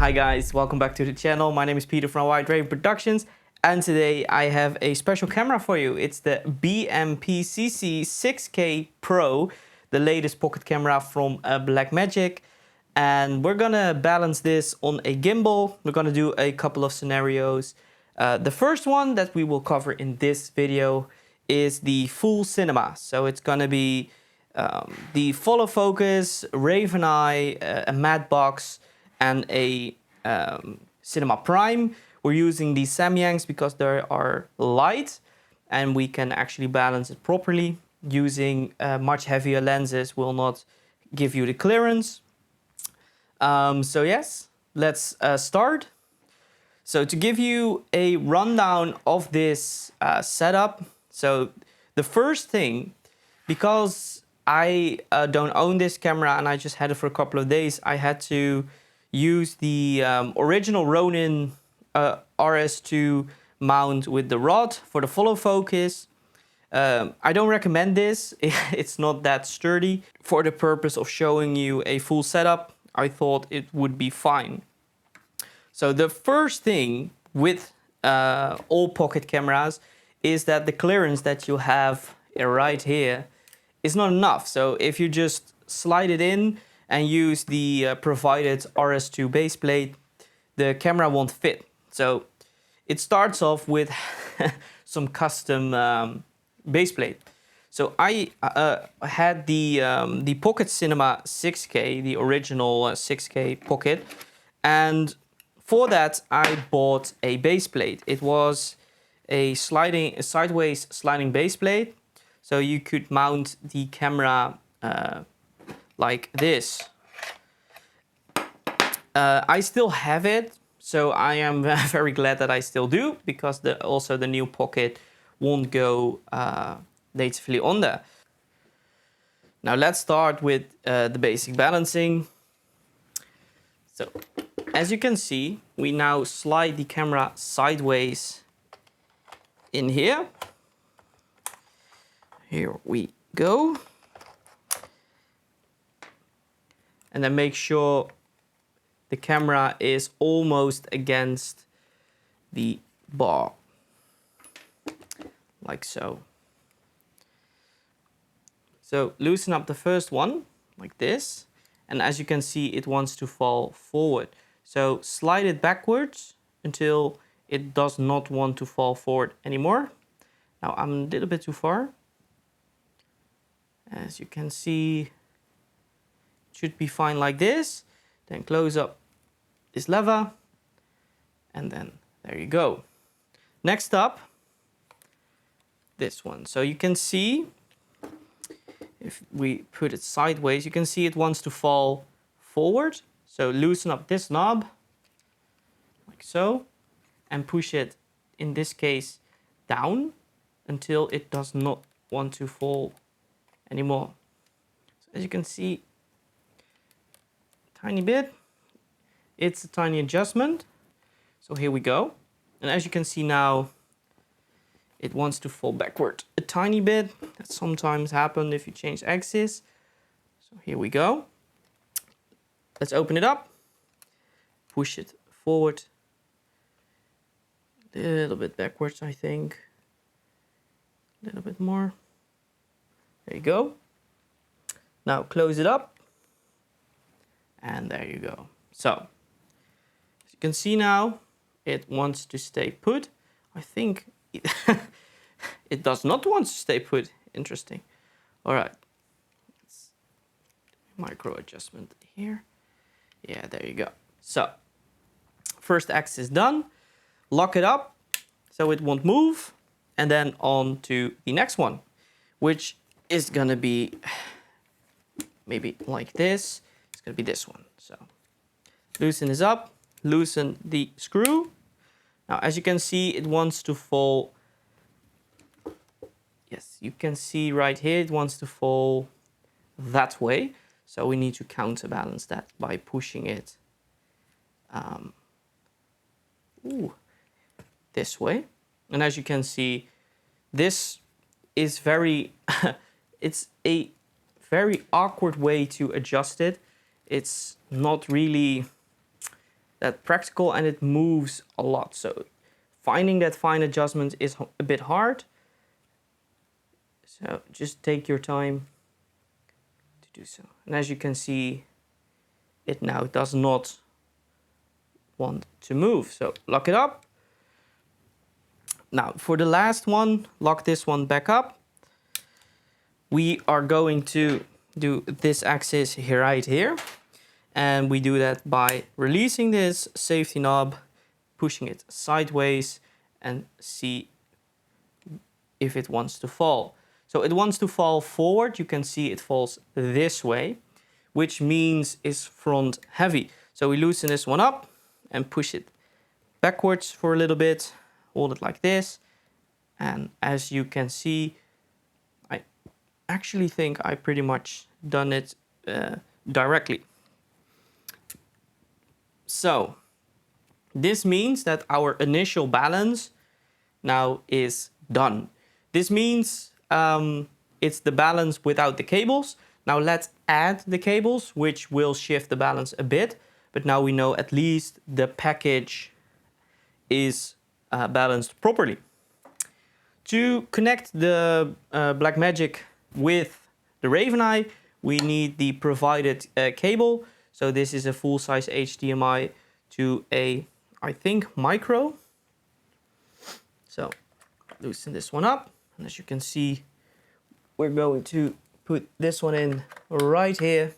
Hi guys, welcome back to the channel. My name is Peter from White Raven Productions, and today I have a special camera for you. It's the BMPCC 6K Pro, the latest pocket camera from Blackmagic. And we're gonna balance this on a gimbal. We're gonna do a couple of scenarios. The first one that we will cover in this video is the full cinema. So it's gonna be the follow focus, Raven Eye, a matte box, and a Cinema Prime. We're using the Samyangs because they are light and we can actually balance it properly. Using much heavier lenses will not give you the clearance. So yes, let's start. So to give you a rundown of this setup, so the first thing, because I don't own this camera and I just had it for a couple of days, I had to use the original Ronin RS to mount with the rod for the follow focus. I don't recommend this. It's not that sturdy. For the purpose of showing you a full setup, I thought it would be fine. So the first thing with all pocket cameras is that the clearance that you have right here is not enough. So if you just slide it in and use the provided RS2 baseplate, the camera won't fit. So it starts off with some custom baseplate. So I had the Pocket Cinema 6K, the original 6K Pocket, and for that I bought a baseplate. It was a sideways sliding baseplate, so you could mount the camera like this. I still have it, so I am very glad that I still do, because also the new Pocket won't go natively on there. Now let's start with the basic balancing. So as you can see, we now slide the camera sideways in here. Here we go. And then make sure the camera is almost against the bar, like so. So loosen up the first one, like this. And as you can see, it wants to fall forward. So slide it backwards until it does not want to fall forward anymore. Now I'm a little bit too far. As you can see, it should be fine like this. Then close up this lever, and then there you go. Next up, this one. So you can see, if we put it sideways, you can see it wants to fall forward. So loosen up this knob, like so, and push it, in this case, down until it does not want to fall anymore. So as you can see, tiny bit, it's a tiny adjustment. So here we go. And as you can see now, it wants to fall backward a tiny bit. That sometimes happens if you change axis. So here we go. Let's open it up. Push it forward. A little bit backwards, I think. A little bit more. There you go. Now close it up. And there you go. So, as you can see now, it wants to stay put. I think it does not want to stay put. Interesting. All right. Micro adjustment here. Yeah, there you go. So, first axis done. Lock it up so it won't move. And then on to the next one, which is gonna be maybe like this. It's gonna be this one. So, loosen this up. Loosen the screw. Now, as you can see, it wants to fall. Yes, you can see right here, it wants to fall that way. So we need to counterbalance that by pushing it this way. And as you can see, this is very, it's a very awkward way to adjust it. It's not really that practical, and it moves a lot. So finding that fine adjustment is a bit hard. So just take your time to do so. And as you can see, it now does not want to move. So lock it up. Now for the last one, lock this one back up. We are going to do this axis here, right here. And we do that by releasing this safety knob, pushing it sideways, and see if it wants to fall. So it wants to fall forward. You can see it falls this way, which means it's front heavy. So we loosen this one up and push it backwards for a little bit, hold it like this. And as you can see, I actually think I pretty much done it directly. So this means that our initial balance now is done. This means it's the balance without the cables. Now let's add the cables, which will shift the balance a bit. But now we know at least the package is balanced properly. To connect the Blackmagic with the Raven, we need the provided cable. So this is a full-size HDMI to a, I think, micro. So loosen this one up. And as you can see, we're going to put this one in right here.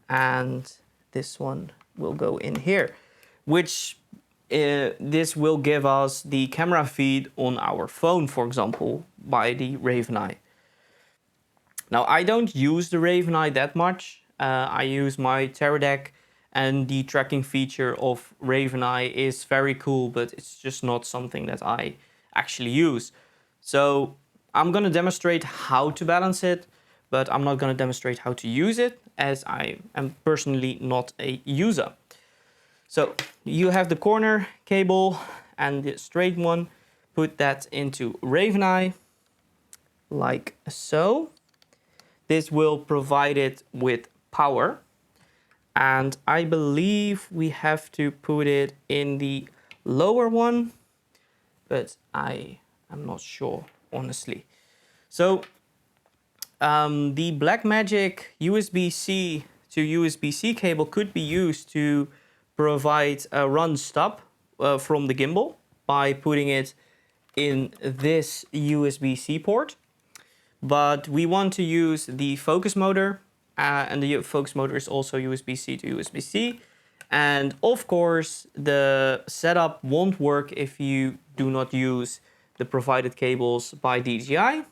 And this one will go in here, which this will give us the camera feed on our phone, for example, by the Raven. Now, I don't use the Raven that much. I use my Teradek, and the tracking feature of Raven is very cool, but it's just not something that I actually use. So I'm going to demonstrate how to balance it, but I'm not going to demonstrate how to use it, as I am personally not a user. So you have the corner cable and the straight one. Put that into Raven like so. This will provide it with power. And I believe we have to put it in the lower one, but I am not sure, honestly. So the Blackmagic USB-C to USB-C cable could be used to provide a run stop from the gimbal by putting it in this USB-C port. But we want to use the focus motor, and the focus motor is also USB-C to USB-C. And of course, the setup won't work if you do not use the provided cables by DJI,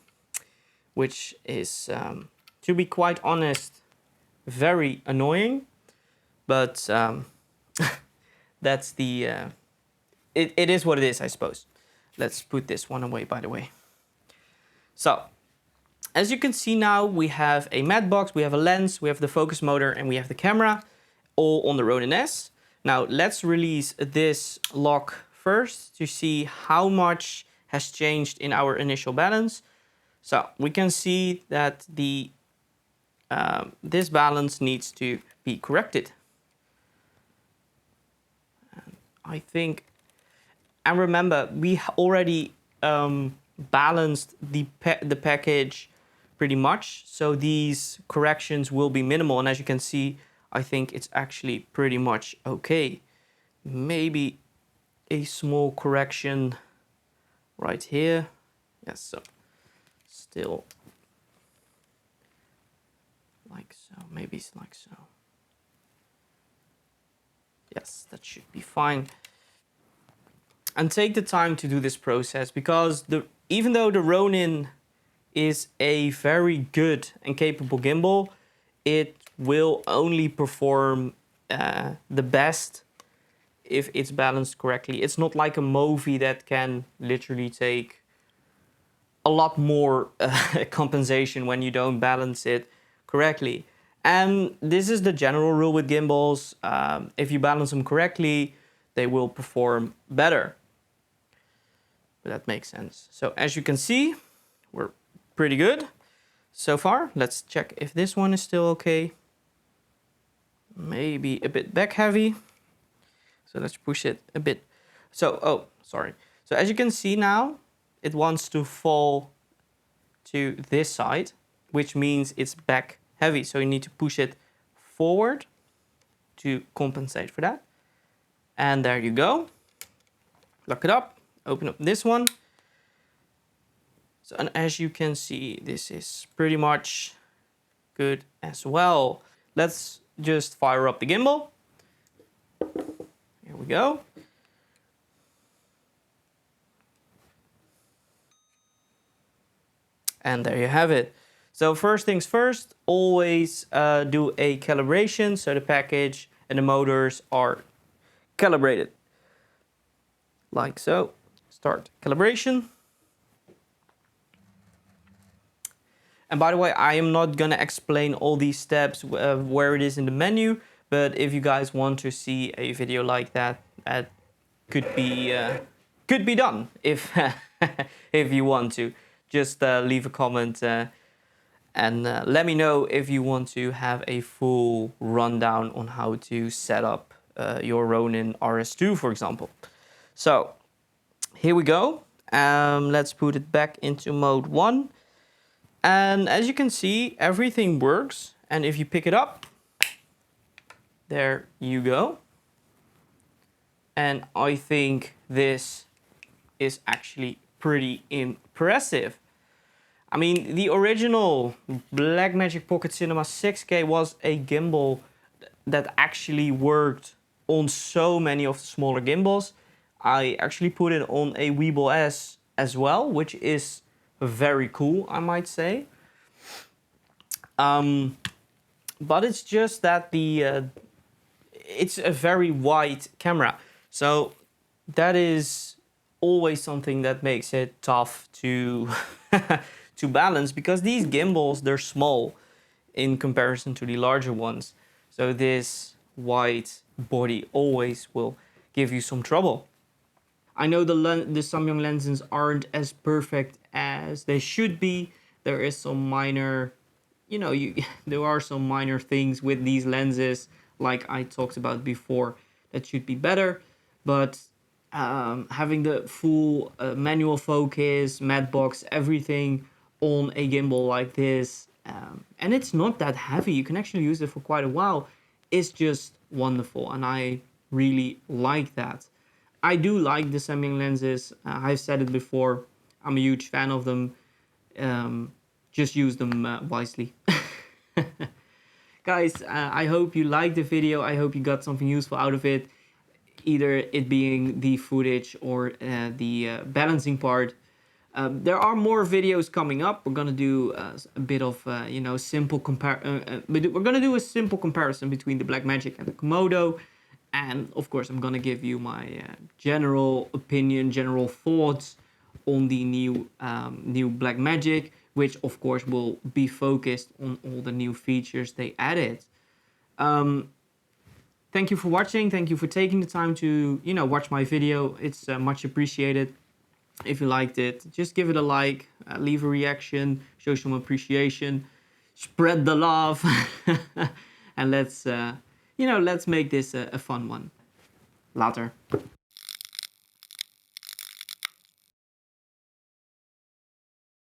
which is, to be quite honest, very annoying. But that's the, it is what it is, I suppose. Let's put this one away, by the way. So, as you can see now, we have a matte box, we have a lens, we have the focus motor, and we have the camera, all on the Ronin S. Now, let's release this lock first to see how much has changed in our initial balance. So, we can see that the this balance needs to be corrected. And I think, and remember, we already balanced the package pretty much, so these corrections will be minimal. And as you can see, I think it's actually pretty much okay. Maybe a small correction right here. Yes, so still like so, maybe it's like so. Yes, that should be fine. And take the time to do this process, because even though the Ronin is a very good and capable gimbal, it will only perform the best if it's balanced correctly. It's not like a movie that can literally take a lot more compensation when you don't balance it correctly. And this is the general rule with gimbals. If you balance them correctly, they will perform better. But that makes sense. So as you can see, we're pretty good so far. Let's check if this one is still okay. Maybe a bit back heavy. So let's push it a bit. So, oh, sorry. So as you can see now, it wants to fall to this side, which means it's back heavy. So you need to push it forward to compensate for that. And there you go. Lock it up, open up this one. So, and as you can see, this is pretty much good as well. Let's just fire up the gimbal. Here we go. And there you have it. So first things first, always do a calibration so the package and the motors are calibrated. Like so. Start calibration. And by the way, I am not gonna explain all these steps where it is in the menu, but if you guys want to see a video like that, that could be done if if you want to. Just leave a comment and let me know if you want to have a full rundown on how to set up your Ronin RS2, for example. So here we go. Let's put it back into mode 1. And as you can see, everything works. And if you pick it up, there you go. And I think this is actually pretty impressive. I mean, the original Blackmagic Pocket Cinema 6K was a gimbal that actually worked on so many of the smaller gimbals. I actually put it on a Weeble S as well, which is very cool, I might say. But it's just that it's a very wide camera. So that is always something that makes it tough to to balance, because these gimbals, they're small in comparison to the larger ones. So this wide body always will give you some trouble. I know the Samyang lenses aren't as perfect as they should be. There is some minor, there are some minor things with these lenses, like I talked about before, that should be better. But having the full manual focus, matte box, everything on a gimbal like this, and it's not that heavy, you can actually use it for quite a while, is just wonderful, and I really like that. I do like the Samyang lenses. I've said it before, I'm a huge fan of them. Just use them wisely. Guys, I hope you liked the video. I hope you got something useful out of it, either it being the footage or the balancing part. There are more videos coming up. We're gonna do a bit of simple we're gonna do a simple comparison between the Blackmagic and the Komodo, and of course I'm gonna give you my general opinion, general thoughts on the new Blackmagic, which of course will be focused on all the new features they added. Thank you for watching. Thank you for taking the time to watch my video. It's much appreciated. If you liked it, just give it a like, leave a reaction, show some appreciation, spread the love, and let's make this a fun one. Later.